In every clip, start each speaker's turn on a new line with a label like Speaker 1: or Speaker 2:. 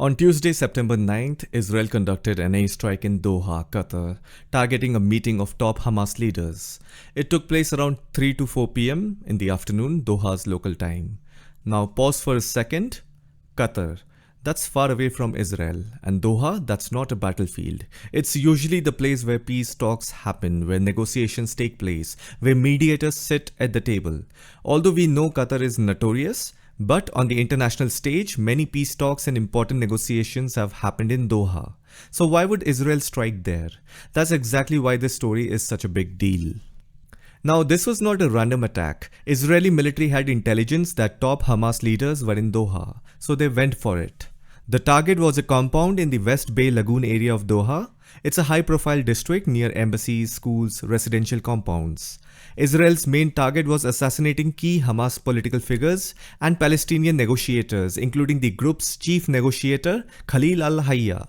Speaker 1: On Tuesday, September 9th, Israel conducted an airstrike in Doha, Qatar, targeting a meeting of top Hamas leaders. It took place around 3 to 4 pm in the afternoon, Doha's local time. Now, pause for a second. Qatar. That's far away from Israel. And Doha, that's not a battlefield. It's usually the place where peace talks happen, where negotiations take place, where mediators sit at the table. Although we know Qatar is notorious, but on the international stage, many peace talks and important negotiations have happened in Doha. So why would Israel strike there? That's exactly why this story is such a big deal. Now, this was not a random attack. Israeli military had intelligence that top Hamas leaders were in Doha, so they went for it. The target was a compound in the West Bay Lagoon area of Doha. It's a high-profile district near embassies, schools, residential compounds. Israel's main target was assassinating key Hamas political figures and Palestinian negotiators, including the group's chief negotiator, Khalil al-Hayya.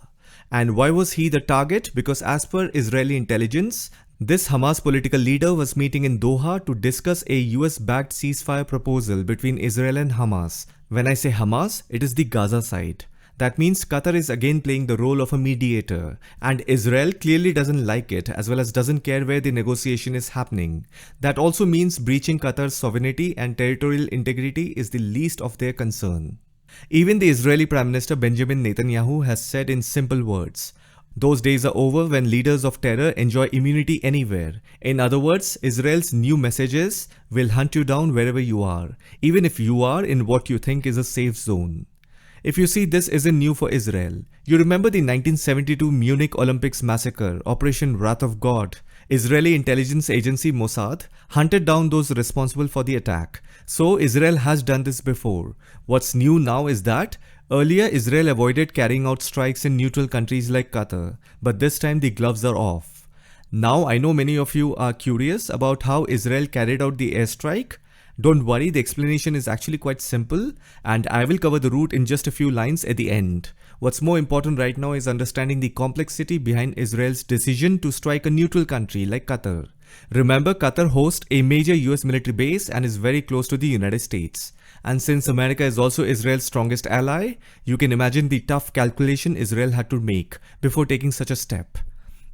Speaker 1: And why was he the target? Because as per Israeli intelligence, this Hamas political leader was meeting in Doha to discuss a US-backed ceasefire proposal between Israel and Hamas. When I say Hamas, it is the Gaza side. That means Qatar is again playing the role of a mediator, and Israel clearly doesn't like it as well as doesn't care where the negotiation is happening. That also means breaching Qatar's sovereignty and territorial integrity is the least of their concern. Even the Israeli Prime Minister Benjamin Netanyahu has said in simple words, those days are over when leaders of terror enjoy immunity anywhere. In other words, Israel's new message is, we'll hunt you down wherever you are, even if you are in what you think is a safe zone. If you see, this isn't new for Israel. You remember the 1972 Munich Olympics massacre, Operation Wrath of God. Israeli intelligence agency Mossad hunted down those responsible for the attack. So Israel has done this before. What's new now is that earlier Israel avoided carrying out strikes in neutral countries like Qatar, but this time the gloves are off. Now I know many of you are curious about how Israel carried out the airstrike. Don't worry, the explanation is actually quite simple, and I will cover the route in just a few lines at the end. What's more important right now is understanding the complexity behind Israel's decision to strike a neutral country like Qatar. Remember, Qatar hosts a major US military base and is very close to the United States. And since America is also Israel's strongest ally, you can imagine the tough calculation Israel had to make before taking such a step.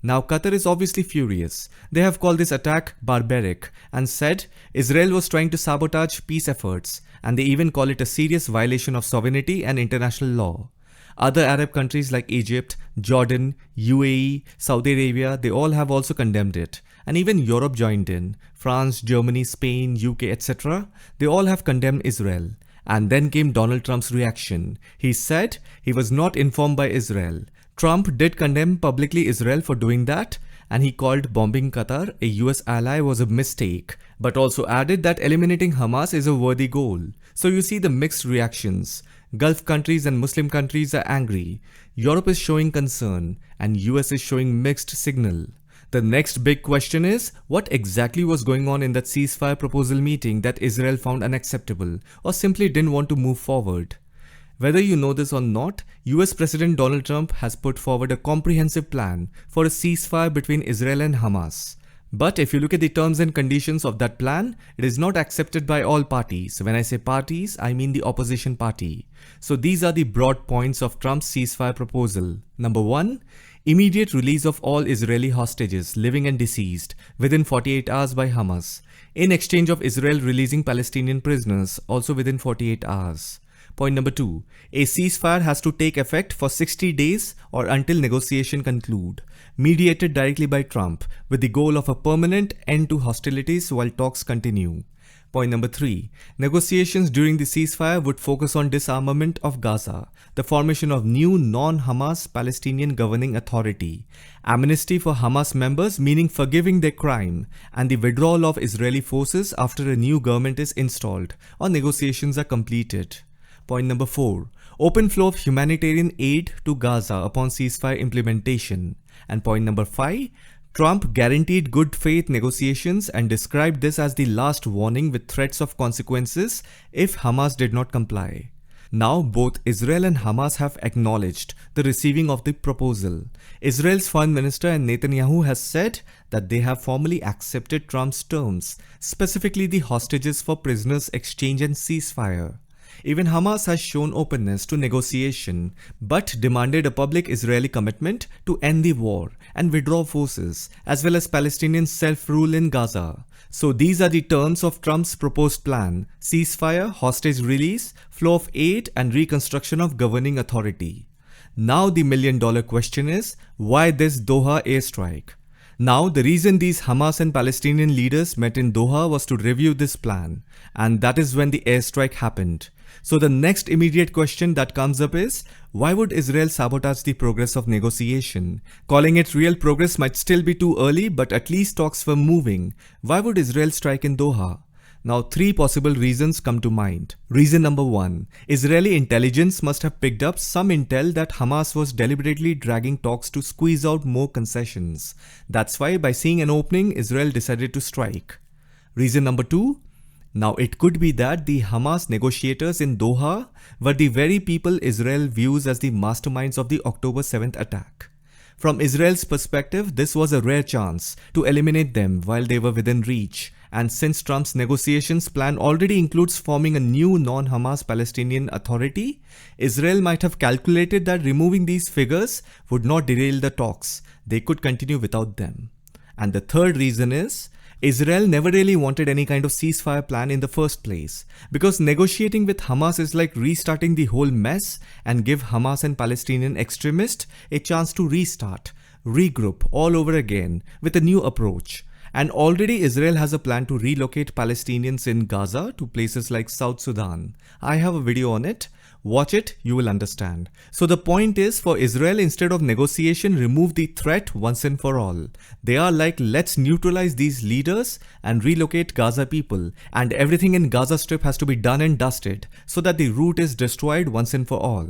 Speaker 1: Now, Qatar is obviously furious. They have called this attack barbaric and said Israel was trying to sabotage peace efforts, and they even call it a serious violation of sovereignty and international law. Other Arab countries like Egypt, Jordan, UAE, Saudi Arabia, they all have also condemned it. And even Europe joined in. France, Germany, Spain, UK, etc. They all have condemned Israel. And then came Donald Trump's reaction. He said he was not informed by Israel. Trump did condemn publicly Israel for doing that, and he called bombing Qatar a US ally was a mistake, but also added that eliminating Hamas is a worthy goal. So you see the mixed reactions. Gulf countries and Muslim countries are angry. Europe is showing concern, and US is showing mixed signal. The next big question is, what exactly was going on in that ceasefire proposal meeting that Israel found unacceptable, or simply didn't want to move forward? Whether you know this or not, US President Donald Trump has put forward a comprehensive plan for a ceasefire between Israel and Hamas. But if you look at the terms and conditions of that plan, it is not accepted by all parties. When I say parties, I mean the opposition party. So these are the broad points of Trump's ceasefire proposal. Number 1, immediate release of all Israeli hostages, living and deceased, within 48 hours by Hamas, in exchange of Israel releasing Palestinian prisoners, also within 48 hours. Point number 2, a ceasefire has to take effect for 60 days or until negotiation conclude, mediated directly by Trump, with the goal of a permanent end to hostilities while talks continue. Point number 3, negotiations during the ceasefire would focus on disarmament of Gaza, the formation of new non-Hamas Palestinian governing authority, amnesty for Hamas members meaning forgiving their crime, and the withdrawal of Israeli forces after a new government is installed or negotiations are completed. Point number 4, open flow of humanitarian aid to Gaza upon ceasefire implementation. And point number 5, Trump guaranteed good faith negotiations and described this as the last warning with threats of consequences if Hamas did not comply. Now both Israel and Hamas have acknowledged the receiving of the proposal. Israel's foreign minister and Netanyahu has said that they have formally accepted Trump's terms, specifically the hostages for prisoners exchange and ceasefire. Even Hamas has shown openness to negotiation, but demanded a public Israeli commitment to end the war and withdraw forces, as well as Palestinian self-rule in Gaza. So these are the terms of Trump's proposed plan: ceasefire, hostage release, flow of aid, and reconstruction of governing authority. Now the million-dollar question is, why this Doha airstrike? Now, the reason these Hamas and Palestinian leaders met in Doha was to review this plan, and that is when the airstrike happened. So the next immediate question that comes up is, why would Israel sabotage the progress of negotiation? Calling it real progress might still be too early, but at least talks were moving. Why would Israel strike in Doha? Now, three possible reasons come to mind. Reason number one, Israeli intelligence must have picked up some intel that Hamas was deliberately dragging talks to squeeze out more concessions. That's why, by seeing an opening, Israel decided to strike. Reason number two, now it could be that the Hamas negotiators in Doha were the very people Israel views as the masterminds of the October 7th attack. From Israel's perspective, this was a rare chance to eliminate them while they were within reach. And since Trump's negotiations plan already includes forming a new non-Hamas Palestinian authority, Israel might have calculated that removing these figures would not derail the talks. They could continue without them. And the third reason is, Israel never really wanted any kind of ceasefire plan in the first place, because negotiating with Hamas is like restarting the whole mess and give Hamas and Palestinian extremists a chance to restart, regroup all over again with a new approach. And already Israel has a plan to relocate Palestinians in Gaza to places like South Sudan. I have a video on it. Watch it, you will understand. So the point is, for Israel, instead of negotiation, remove the threat once and for all. They are like, let's neutralize these leaders and relocate Gaza people, and everything in Gaza Strip has to be done and dusted so that the root is destroyed once and for all.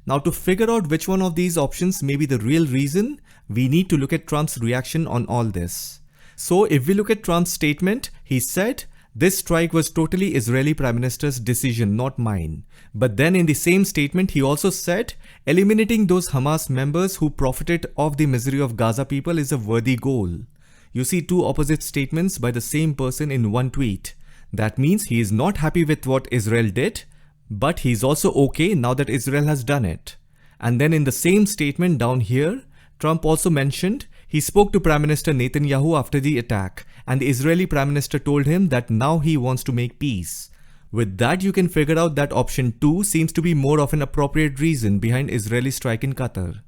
Speaker 1: Now, to figure out which one of these options may be the real reason, we need to look at Trump's reaction on all this. So if we look at Trump's statement, he said, "This strike was totally Israeli Prime Minister's decision, not mine." But then in the same statement, he also said, eliminating those Hamas members who profited off the misery of Gaza people is a worthy goal. You see two opposite statements by the same person in one tweet. That means he is not happy with what Israel did, but he is also okay now that Israel has done it. And then in the same statement down here, Trump also mentioned he spoke to Prime Minister Netanyahu after the attack, and the Israeli Prime Minister told him that now he wants to make peace. With that, you can figure out that option 2 seems to be more of an appropriate reason behind Israeli strike in Qatar.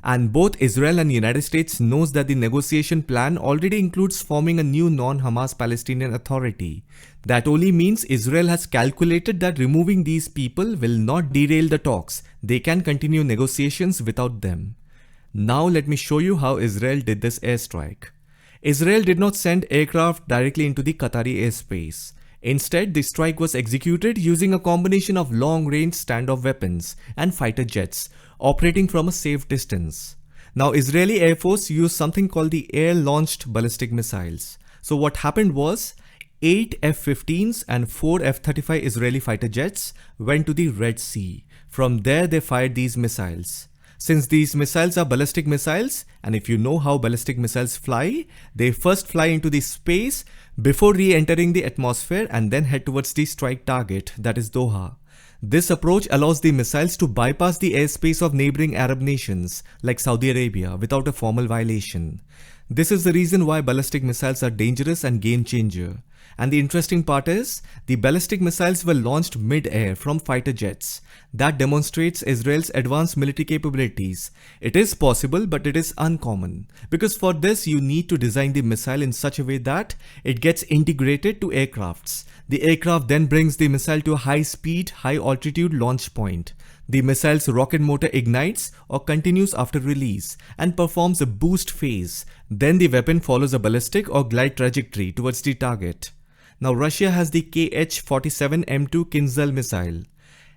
Speaker 1: And both Israel and the United States knows that the negotiation plan already includes forming a new non-Hamas Palestinian authority. That only means Israel has calculated that removing these people will not derail the talks. They can continue negotiations without them. Now let me show you how Israel did this airstrike. Israel did not send aircraft directly into the Qatari airspace. Instead, the strike was executed using a combination of long-range standoff weapons and fighter jets, operating from a safe distance. Now, Israeli Air Force used something called the air-launched ballistic missiles. So what happened was, 8 F-15s and 4 F-35 Israeli fighter jets went to the Red Sea. From there, they fired these missiles. Since these missiles are ballistic missiles, and if you know how ballistic missiles fly, they first fly into the space before re-entering the atmosphere and then head towards the strike target, that is Doha. This approach allows the missiles to bypass the airspace of neighboring Arab nations like Saudi Arabia without a formal violation. This is the reason why ballistic missiles are dangerous and game changer. And the interesting part is, the ballistic missiles were launched mid-air from fighter jets. That demonstrates Israel's advanced military capabilities. It is possible, but it is uncommon, because for this you need to design the missile in such a way that it gets integrated to aircrafts. The aircraft then brings the missile to a high-speed, high-altitude launch point. The missile's rocket motor ignites or continues after release and performs a boost phase. Then the weapon follows a ballistic or glide trajectory towards the target. Now Russia has the Kh-47M2 Kinzhal missile.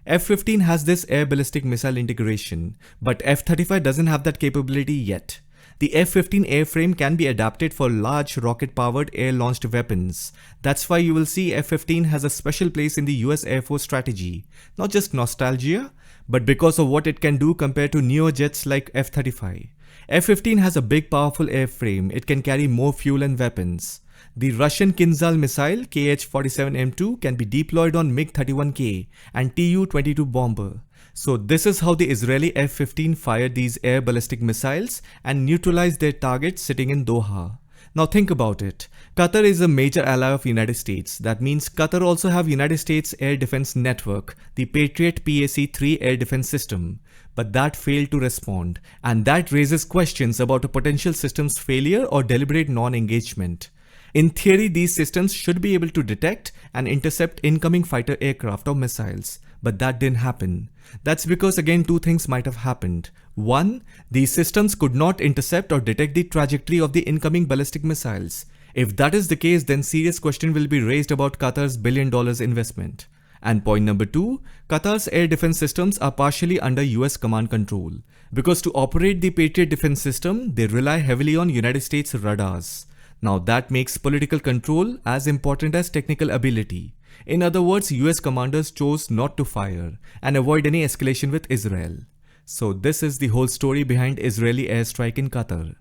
Speaker 1: F-15 has this air ballistic missile integration, but F-35 doesn't have that capability yet. The F-15 airframe can be adapted for large rocket-powered air-launched weapons. That's why you will see F-15 has a special place in the US Air Force strategy. Not just nostalgia, but because of what it can do compared to newer jets like F-35. F-15 has a big powerful airframe. It can carry more fuel and weapons. The Russian Kinzhal missile Kh-47M2 can be deployed on MiG-31K and Tu-22 bomber. So this is how the Israeli F-15 fired these air ballistic missiles and neutralized their targets sitting in Doha. Now think about it. Qatar is a major ally of United States. That means Qatar also have United States Air Defense Network, the Patriot PAC-3 air defense system. But that failed to respond, and that raises questions about a potential system's failure or deliberate non-engagement. In theory, these systems should be able to detect and intercept incoming fighter aircraft or missiles, but that didn't happen. That's because again two things might have happened. One, these systems could not intercept or detect the trajectory of the incoming ballistic missiles. If that is the case, then serious question will be raised about Qatar's $1 billion investment. And point number two, Qatar's air defense systems are partially under US command control. Because to operate the Patriot defense system, they rely heavily on United States radars. Now that makes political control as important as technical ability. In other words, US commanders chose not to fire and avoid any escalation with Israel. So this is the whole story behind Israeli airstrike in Qatar.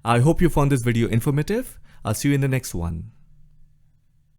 Speaker 1: I hope you found this video informative. I'll see you in the next one.